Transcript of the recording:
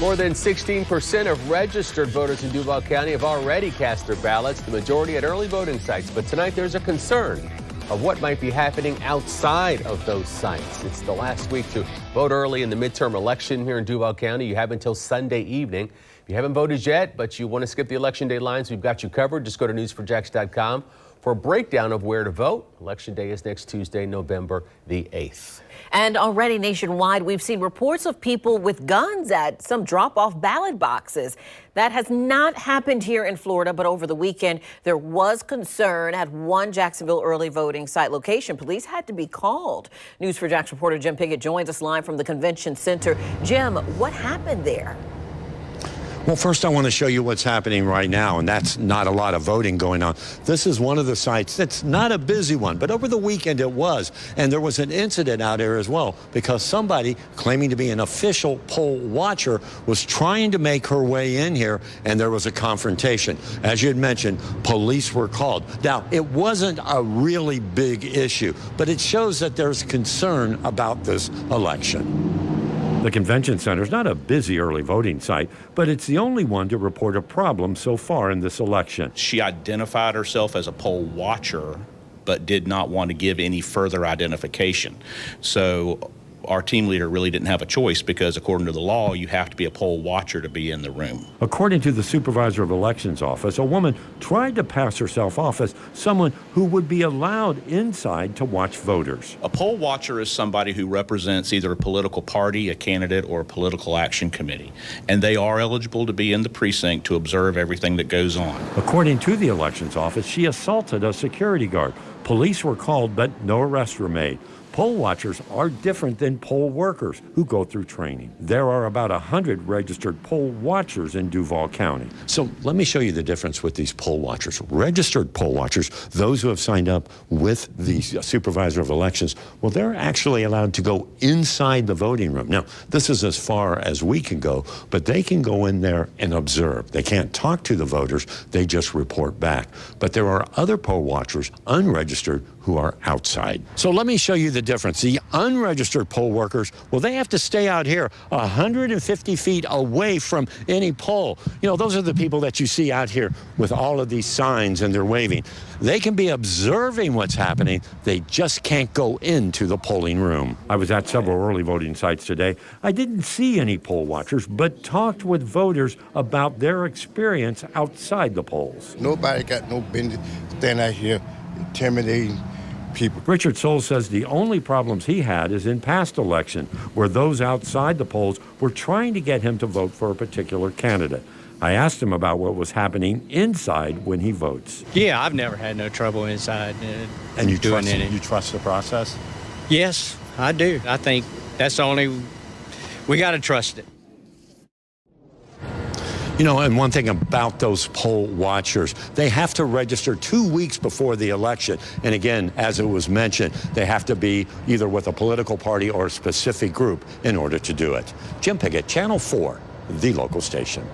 More than 16% of registered voters in Duval County have already cast their ballots, the majority at early voting sites. But tonight there's a concern of what might be happening outside of those sites. It's the last week to vote early in the midterm election here in Duval County. You have until Sunday evening. If you haven't voted yet, but you want to skip the election day lines, we've got you covered. Just go to newsforjax.com for a breakdown of where to vote. Election day is next Tuesday, November the 8th. And already nationwide, we've seen reports of people with guns at some drop-off ballot boxes. That has not happened here in Florida, but over the weekend, there was concern at one Jacksonville early voting site location. Police had to be called. News4Jax reporter Jim Piggott joins us live from the convention center. Jim, what happened there? Well, first I want to show you what's happening right now, and that's not a lot of voting going on. This is one of the sites that's not a busy one, but over the weekend it was. And there was an incident out there as well because somebody claiming to be an official poll watcher was trying to make her way in here, and there was a confrontation. As you had mentioned, police were called. Now, it wasn't a really big issue, but it shows that there's concern about this election. The convention center is not a busy early voting site, but it's the only one to report a problem so far in this election. She identified herself as a poll watcher, but did not want to give any further identification. So our team leader really didn't have a choice because according to the law, you have to be a poll watcher to be in the room. According to the supervisor of elections office, a woman tried to pass herself off as someone who would be allowed inside to watch voters. A poll watcher is somebody who represents either a political party, a candidate, or a political action committee. And they are eligible to be in the precinct to observe everything that goes on. According to the elections office, she assaulted a security guard. Police were called, but no arrests were made. Poll watchers are different than poll workers who go through training. There are about 100 registered poll watchers in Duval County. So let me show you the difference with these poll watchers. Registered poll watchers, those who have signed up with the supervisor of elections, well, they're actually allowed to go inside the voting room. Now, this is as far as we can go, but they can go in there and observe. They can't talk to the voters, they just report back. But there are other poll watchers, unregistered, who are outside. So let me show you the difference. The unregistered poll workers, well, they have to stay out here 150 feet away from any poll. You know, those are the people that you see out here with all of these signs and they're waving. They can be observing what's happening. They just can't go into the polling room. I was at several early voting sites today. I didn't see any poll watchers, but talked with voters about their experience outside the polls. Nobody got no business standing out here intimidating people. Richard Soul says the only problems he had is in past election, where those outside the polls were trying to get him to vote for a particular candidate. I asked him about what was happening inside when he votes. Yeah, I've never had no trouble inside. And you trust the process? Yes, I do. I think that's the only, we got to trust it. You know, and one thing about those poll watchers, they have to register 2 weeks before the election. And again, as it was mentioned, they have to be either with a political party or a specific group in order to do it. Jim Piggott, Channel 4, the local station.